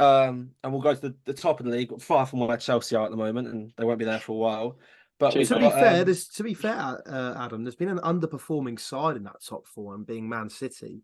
And we'll go to the top of the league, far from where Chelsea are at the moment, and they won't be there for a while. But Cheers, we've To mate. be got fair, Adam, there's been an underperforming side in that top four, and being Man City.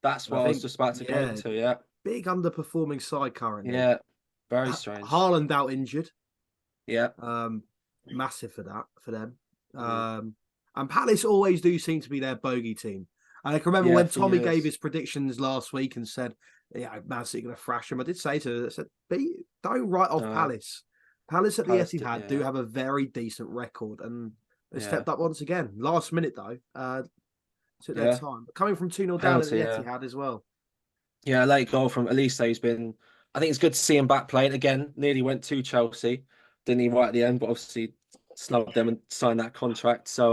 that's And I what I was think, just about to go yeah, to. Yeah, big underperforming side currently. yeah, very strange. Haaland out injured. Yeah, Massive for them. mm. And Palace always do seem to be their bogey team. And I can remember Yeah, when for Tommy gave years. his predictions last week and said, "Yeah, Man City going to thrash them." I did say to him, I said, "Don't write off No, Palace. Palace at the Palace, Etihad do yeah, have a very decent record, and they yeah, stepped up once again. Last minute though, took their yeah. time. But coming from 2-0 down at Penalty, the yeah, Etihad as well. yeah. A late goal from Elise has been. I think it's good to see him back playing again. Nearly went to Chelsea, didn't he? Right at the end, but obviously snubbed them and signed that contract. So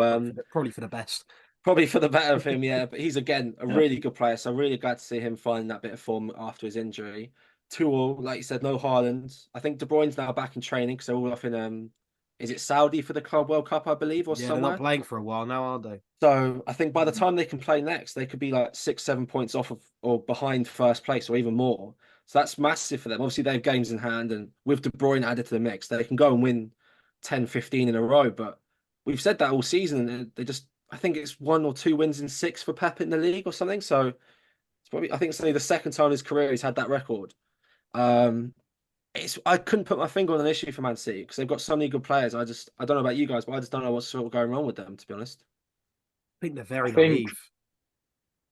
Probably for the best. probably for the better of him, yeah. But he's again a Yeah. really good player, so really glad to see him finding that bit of form after his injury. 2-2, like you said, no Haaland. I think De Bruyne's now back in training because they're all off in is it Saudi for the Club World Cup, I believe, or Yeah, they're not somewhere. playing for a while now, are they? So I think by the Mm. time they can play next, they could be like 6, 7 points off of or behind first place or even more. So that's massive for them. Obviously, they have games in hand, and with De Bruyne added to the mix, they can go and win 10, 15 in a row. But we've said that all season, and they just, I think it's 1 or 2 wins in six for Pep in the league or something. So it's probably, I think it's only the second time in his career he's had that record. Um, I couldn't put my finger on an issue for Man City because they've got so many good players. I don't know about you guys, but I just don't know what's sort of going wrong with them, to be honest. I think they're I very think, naive.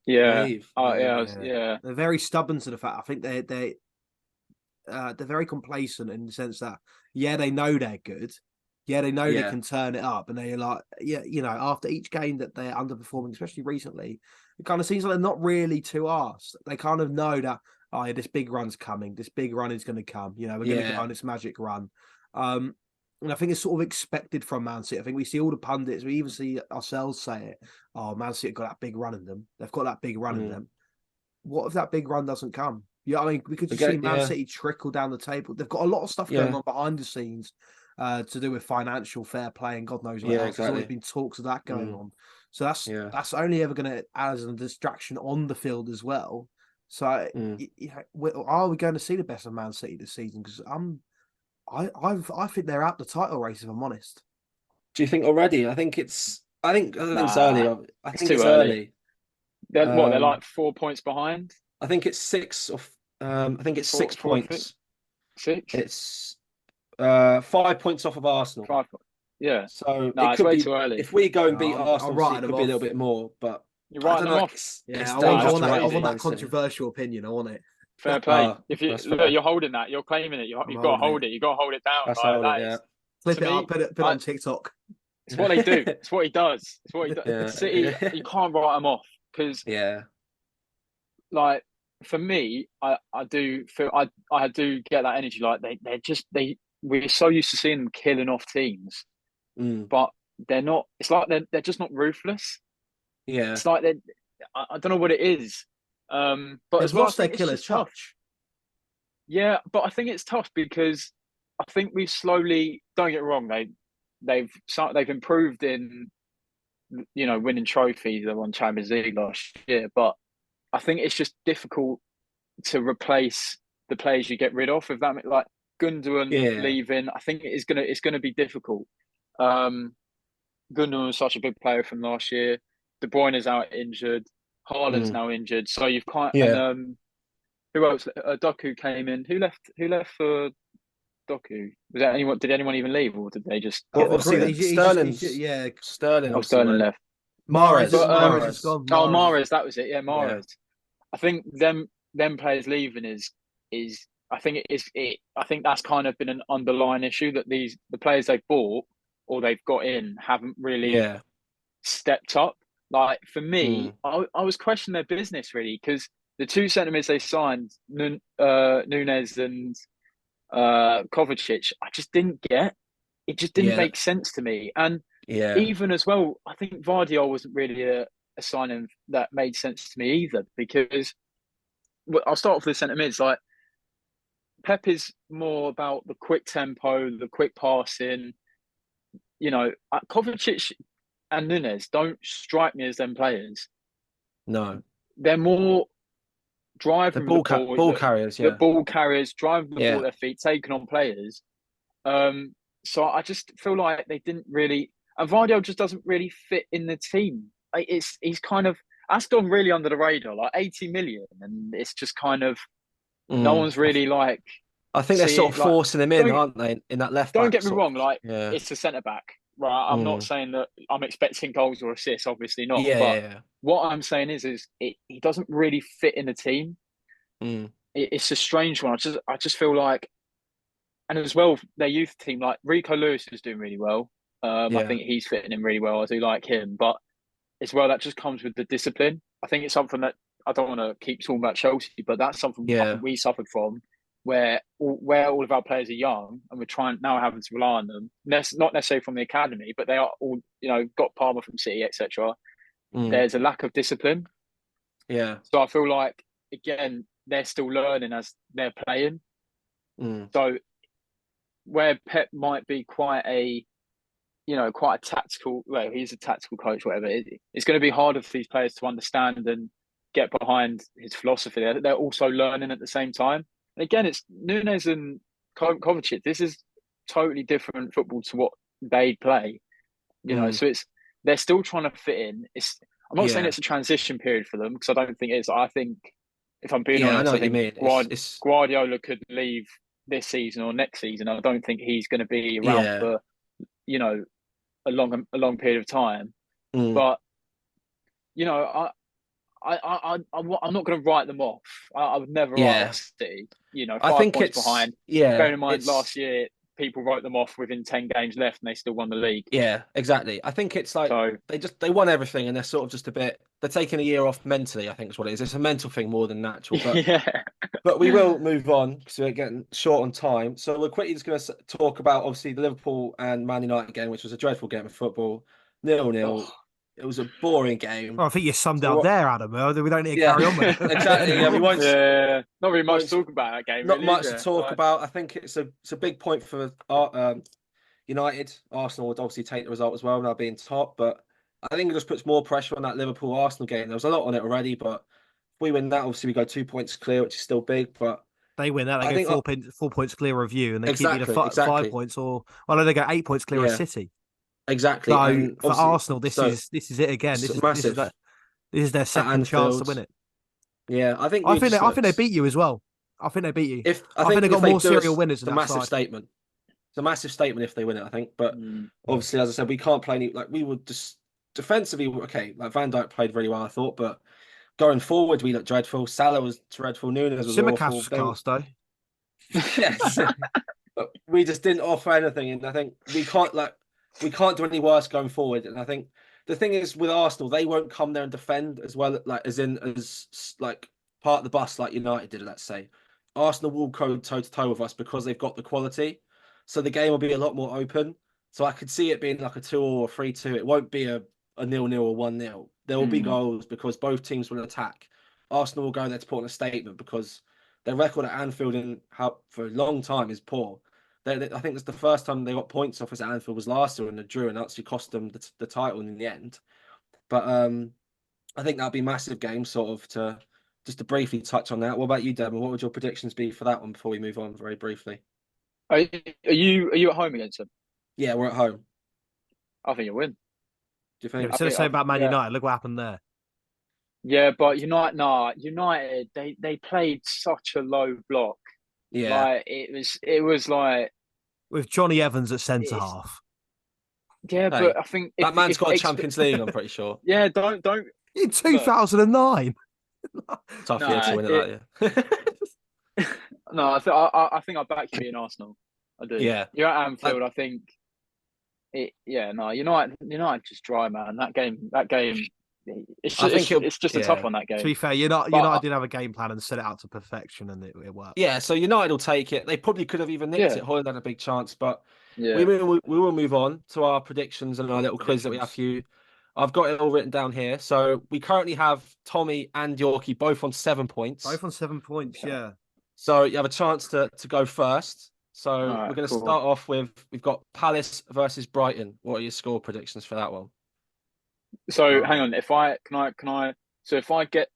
yeah, Naive, yeah. Yeah, yeah. they're very stubborn to the fact. I think they're very complacent in the sense that yeah, they know they're good. Yeah, they know they Yeah, can turn it up, and they're like, yeah, after each game that they're underperforming, especially recently, it kind of seems like they're not really too arsed. They kind of know that, oh, yeah, this big run's coming. This big run is going to come. We're going to go yeah. on this magic run. And I think it's sort of expected from Man City. I think we see all the pundits, we even see ourselves say it. Oh, Man City have got that big run in them. They've got that big run in Mm. them. What if that big run doesn't come? Yeah, I mean, we could just see Again, Man yeah, City trickle down the table. They've got a lot of stuff going yeah, on behind the scenes to do with financial fair play and God knows what yeah, else. There's always exactly. been talks of that going Mm. on. So Yeah. that's only ever going to add as a distraction on the field as well. So Mm. are we going to see the best of Man City this season? Because I think they're out the title race if I'm honest. Do you think already? I think it's Nah, early. I it's think too it's early. early. They're Um, like 4 points behind. I think it's six of I think it's Four, six four, six, points. six, It's 5 points off of Arsenal. 5 points. Yeah. So it Nah, it's could way be too early. if we go and beat I'm Arsenal, obviously writing it them could be a little off. bit more, but You're I writing don't them know. off. Yeah, It's Nah, I that's dangerous want to that. I write crazy. want off that Man City. controversial opinion. I want it. Fair play. Ah, If you that's look, fair. you're holding that. You're claiming it. I'm You've got to holding hold it. it. You've got to hold it down. That's Like holding, that yeah. is, to Clip it up. me, Put it on TikTok. it's what they do. It's what he does. It's what he does. City, Yeah. you can't write them off because, Yeah. like, for me, I do feel I do get that energy. Like we're so used to seeing them killing off teams, Mm. but they're not. It's like they're just not ruthless. Yeah. It's like I don't know what it is. But They've as well, I lost their think it's killer's just tough. touch. Yeah, but I think it's tough because I think we've slowly. Don't get me wrong. They've improved in winning trophies. They won Champions League last year, but I think it's just difficult to replace the players you get rid of. If that like Gundogan Yeah. leaving, I think it's gonna be difficult. Um, Gundogan was such a big player from last year. De Bruyne is out injured. Haaland's Mm. now injured. So you've kind and Yeah. who else? Doku came in. Who left for Doku? Was that anyone? Did anyone even leave, or did they just Well, get them obviously rid? the Yeah. Sterling Oh, obviously Sterling went. left. Mahrez, But Mahrez has Mahrez. gone. oh, Mahrez. Mahrez, that was it. Yeah, Yeah. Mahrez. I think them players leaving is I think it is it. I think that's kind of been an underlying issue that the players they've bought or they've got in haven't really Yeah. stepped up. Like for me, Mm. I was questioning their business really because the two centre mids they signed, Nunes and Kovacic, I just didn't get. It just didn't Yeah. make sense to me. And Yeah. even as well, I think Vardiol wasn't really a signing that made sense to me either because I'll start off with the centre mids. Like Pep is more about the quick tempo, the quick passing. Kovacic and Nunes don't strike me as them players. No. They're more The driving with the ball, ball carriers, the yeah. ball carriers, driving the ball Yeah. at their feet, taking on players. So I just feel like they didn't really, and Vardy just doesn't really fit in the team. Like he's kind of that's gone really under the radar, like 80 million, and it's just kind of no Mm. one's really like I think they're sort seeing of like forcing him in, don't aren't they? In that left don't back get me sort of. wrong, like Yeah. it's a centre back, right? I'm not Mm. saying that I'm expecting goals or assists, obviously not, Yeah, but yeah, what I'm saying is he doesn't really fit in the team. yeah. Mm. It's a strange one. I just feel like, and as well, their youth team, like Rico Lewis is doing really well. I Yeah. think he's fitting in really well. I do like him, but as well, that just comes with the discipline. I think it's something that I don't want to keep talking about Chelsea, but that's something I Yeah. think we suffered from, where all of our players are young and we're trying now having to rely on them. Not necessarily from the academy, but they are all got Palmer from City, etc. Mm. There's a lack of discipline, Yeah. so I feel like again they're still learning as they're playing. Mm. So where Pep might be quite a tactical. Well, he's a tactical coach, whatever. It's going to be harder for these players to understand and get behind his philosophy. They're also learning at the same time. And again, it's Nunes and Kovacic. This is totally different football to what they play. Mm. So they're still trying to fit in. I'm not saying Yeah. it's a transition period for them because I don't think it is. I think, if I'm being Yeah, I know honest, I what you think mean. It's Guardiola could leave this season or next season. I don't think he's going to be around yeah. for you know a long period of time. Mm. But you know, I'm not going to write them off. I would never write Yeah. off City. I 5 think points it's behind. yeah, Bearing in mind, it's last year people wrote them off within 10 games left, and they still won the league. yeah, exactly. I think it's like So they won everything and they're sort of just a bit they're taking a year off mentally, I think is what it is. It's a mental thing more than natural. yeah, But we will move on because we're getting short on time. So we're quickly just going to talk about obviously the Liverpool and Man United game, which was a dreadful game of football, 0-0. oh, It was a boring game. Oh, I think you summed it So up what? there, Adam. We don't need to Yeah, carry on with it exactly. Yeah, we anymore. yeah. Not really much to won't talk about that game, not really, is much to there? talk Like, about. I think it's a big point for United. Arsenal would obviously take the result as well, now being top, but I think it just puts more pressure on that Liverpool Arsenal game. There was a lot on it already, but if we win that, obviously we go 2 points clear, which is still big. But They win that, they I go think 4 points clear of you, and they keep either exactly, 5 exactly, points well, no, they go 8 points clear of yeah, City. exactly, So and for obviously, Arsenal, this so is it again. it's This massive is their at second chance to Anfield. win it. Yeah, I think we just I think they looked. beat you as well. I think they beat you. If I I think think they if got they more do it, serial winners it's than a that massive side. statement. It's a massive statement if they win it, I think. But mm, obviously, as I said, we can't play any like we would just defensively. Okay, like Van Dijk played really well, I thought, but going forward, we looked dreadful. Salah was dreadful. Nunes was Simicast awful. was class though. Yes, but we just didn't offer anything, and I think we can't do any worse going forward. And I think the thing is with Arsenal, they won't come there and defend as well, like as like part of the bus like United did. Let's say Arsenal will go toe to toe with us because they've got the quality, so the game will be a lot more open. So I could see it being like a 2 or a 3-2. It won't be a 0-0 or 1-0. There will be mm. goals because both teams will attack. Arsenal will go there to put on a statement because their record at Anfield for a long time is poor. I think that's the first time they got points off us at Anfield was last year in the drew, and that actually cost them the title in the end. But I think that'll be a massive game, sort of to just to briefly touch on that. What about you, Devon? What would your predictions be for that one before we move on very briefly? Are you at home against them? Yeah, we're at home. Do I think you win. you Yeah, think? we said the same about Man Yeah, United. Look what happened there. yeah, but United, they played such a low block. Yeah, Like it was like With Johnny Evans at centre it's half. yeah, hey, but I think that man's if got a Champions League. I'm pretty sure. yeah, don't In look. 2009. Tough year to No, win it that year. no. I think I back you in Arsenal. I do. Yeah, You're at I, Anfield. I think it. Yeah, no. United just dry, man. That game. It's I just think it's, it'll. it's just a tough Yeah. one that To game. be fair, United But didn't have a game plan and set it out to perfection, and it worked. Yeah, so United will take it. They probably could have even nicked yeah, it. Holland had a big chance, but yeah. we will move on to our predictions and our little quiz that we have Predictions. for you. I've got it all written down here. So we currently have Tommy and Yorkie both on 7 points. Both on 7 points, Okay. yeah. So you have a chance to go first. All So right, we're going to cool. start off with we've got Palace versus Brighton. What are your score predictions for that one? So hang Oh, on. If I can I. So if I get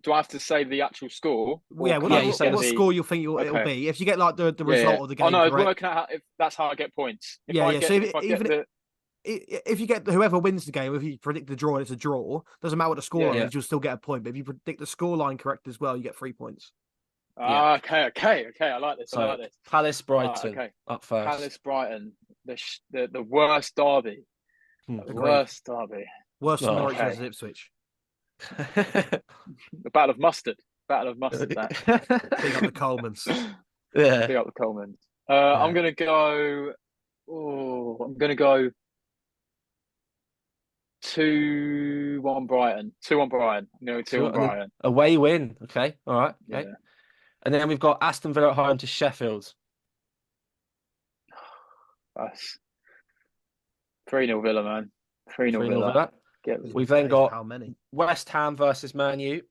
do I have to say the actual score? Or Yeah, can I you just say get what the score you think it'll okay? be. If you get like the Yeah, result yeah. of the Oh game no, I was correct, working out if that's how I get points. yeah. So If I get even the if you get whoever wins the game, if you predict the draw and it's a draw, doesn't matter what the yeah, scoreline is, you'll still get a point. But if you predict the scoreline correct as well, you get 3 points. Yeah. okay. I like this. I So like this. Palace Brighton Okay. up first. Palace Brighton, the worst derby. Hmm. The Agreed. worst derby. Worse than Oh. Norwich Okay. versus Ipswich. The Battle of Mustard. Battle of Mustard. That. Big up the Colemans. Yeah. Big up the Colemans. Yeah. I'm gonna go. Oh, I'm gonna go 2-1 Brighton. 2-1 Brighton. No, 2-1 And then Brighton. away win. Okay. All right. Okay. Yeah. And then we've got Aston Villa at home to Sheffield. That's 3-0 Villa, man. 3-0 3-0 Villa. Villa. We've then got how many? West Ham versus Man U.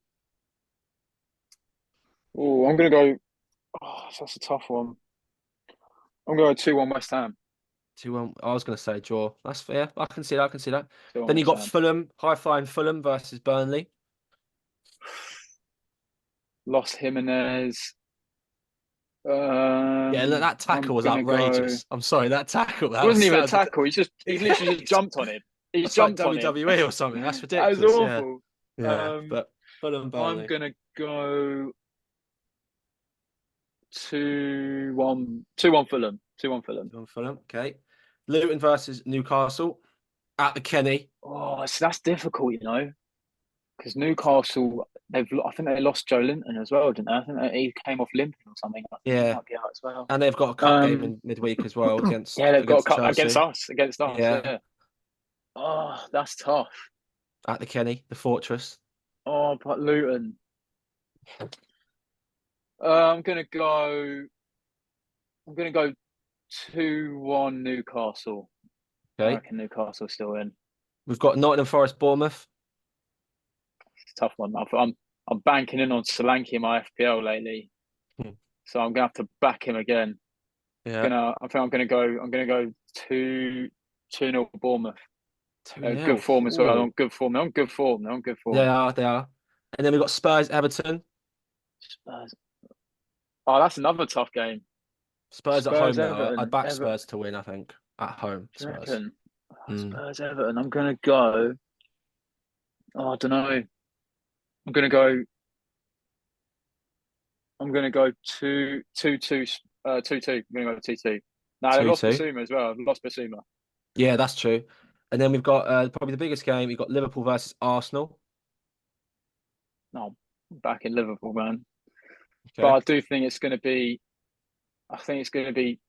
Oh, I'm gonna go. Oh, that's a tough one. I'm going 2-1 West Ham. 2-1. I was going to say draw. That's fair. I can see that. I can see that. 2-1 Then you West got Ham. Fulham, high-flying Fulham versus Burnley. Lost Jimenez. Yeah, look, that tackle I'm was gonna outrageous. go. I'm sorry, that tackle. It wasn't even a That tackle. He literally just jumped on him. He's That's like jumped on him. WWE or something. That's That was ridiculous. Yeah. awful. Yeah. But Fulham, I'm Burnley. gonna go 2-1. 2-1 Fulham. 2-1 Fulham. Fulham. Okay. Luton versus Newcastle at the Kenny. Oh, so that's difficult, because Newcastle, I think they lost Joe Linton as well, didn't they? I think he came off limping or something. I think he Yeah. might be out as well. And they've got a cup game in midweek as well against Yeah, they've got a against cup Chelsea. against us. Yeah. Yeah. Oh, that's tough. At the Kenny, the fortress. Oh, but Luton. I'm gonna go. I'm gonna go 2-1 Newcastle. I Okay. reckon Newcastle's still in. We've got Nottingham Forest, Bournemouth. It's a tough one. I'm banking in on Solanke in my FPL lately, Hmm. so I'm gonna have to back him again. Yeah. I think I'm gonna go 2-0 Bournemouth. 2-0. Good form as well. Ooh. On good form. They're on good form. They are. They are. And then we've got Spurs, Everton. Spurs. Oh, that's another tough game. Spurs at home now. Everton. I'd back Spurs to win, I think. At home, Do you Spurs. reckon? Oh, Spurs Everton. I'm gonna go. Oh, I don't know. I'm gonna go 2-2. 2-2. I'm gonna go 2-2. No, they lost 2-2. Basuma as well. I've lost Basuma. Yeah, that's true. And then we've got probably the biggest game. We've got Liverpool versus Arsenal. No, I'm back in Liverpool, man. Okay. But I do think it's gonna be. I think it's gonna be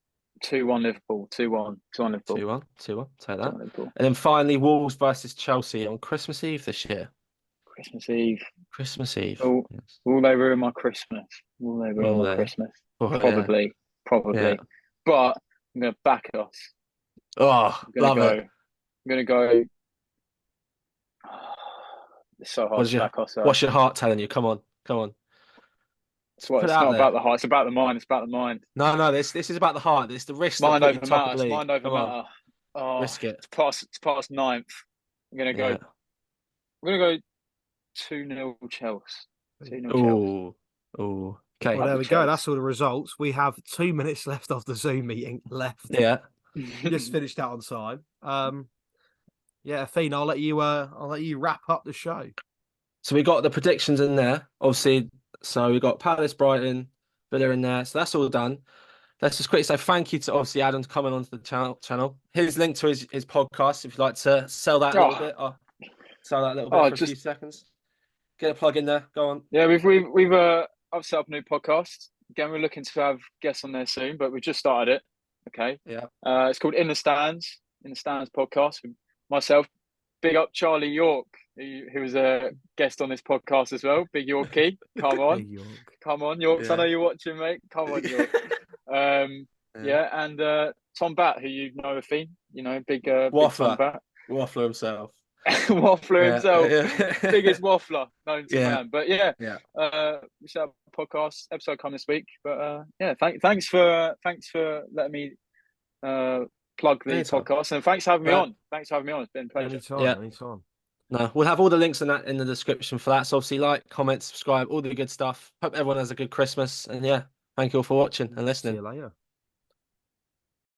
2-1 Liverpool. 2-1. 2-1 Liverpool. 2-1. 2-1. Take that. 2-1 Liverpool. And then finally, Wolves versus Chelsea on Christmas Eve this year. Christmas Eve. Christmas Eve. Oh, Yes. will they ruin my Christmas? Will they ruin my Christmas? Oh, Probably. Yeah. But I'm gonna back us. Oh, love it. I'm gonna go. It's so hard to back ourselves. What's your heart telling you? Come on. It's Put it it's out not there. about the heart. It's about the mind. It's about the mind. No. This is about the heart. It's the risk that Mind put you over top matter. of the league. Mind over Come on. matter. Oh, Risk it. It's past ninth. I'm gonna go. Yeah. I'm gonna go 2-0 Chelsea. 2-0 Chelsea. Ooh. Okay. Well, there we go. Chelsea. That's all the results. We have 2 minutes left of the Zoom meeting left. Yeah. Just finished that on time. Yeah, Athene, I'll let you wrap up the show. So we got the predictions in there, obviously. So we got Palace, Brighton, Villa in there. So that's all done. Let's just quickly say thank you to obviously Adam for coming onto the channel. Here's a link to his podcast if you'd like to sell that a little bit. Sell that a little bit for a few seconds. Get a plug in there. Go on. Yeah, I've set up a new podcast. Again, we're looking to have guests on there soon, but we've just started it. Okay. Yeah. It's called In the Stands podcast with myself. Big up Charlie York, who was a guest on this podcast as well. Big Yorkie. Come on. York. Come on, York. Yeah. I know you're watching, mate. Come on, York. Yeah, and Tom Bat, who you know, Athene, big Waffler. Tom Bat. Waffler himself. Waffler himself. Yeah. Biggest waffler known to man. But yeah. We set up a podcast episode come this week. But thanks for letting me plug the podcast, and thanks for having me on. It's been a pleasure. Anytime. No, we'll have all the links in that in the description for that. So obviously, like, comment, subscribe, all the good stuff. Hope everyone has a good Christmas, and yeah, thank you all for watching and See listening. you later.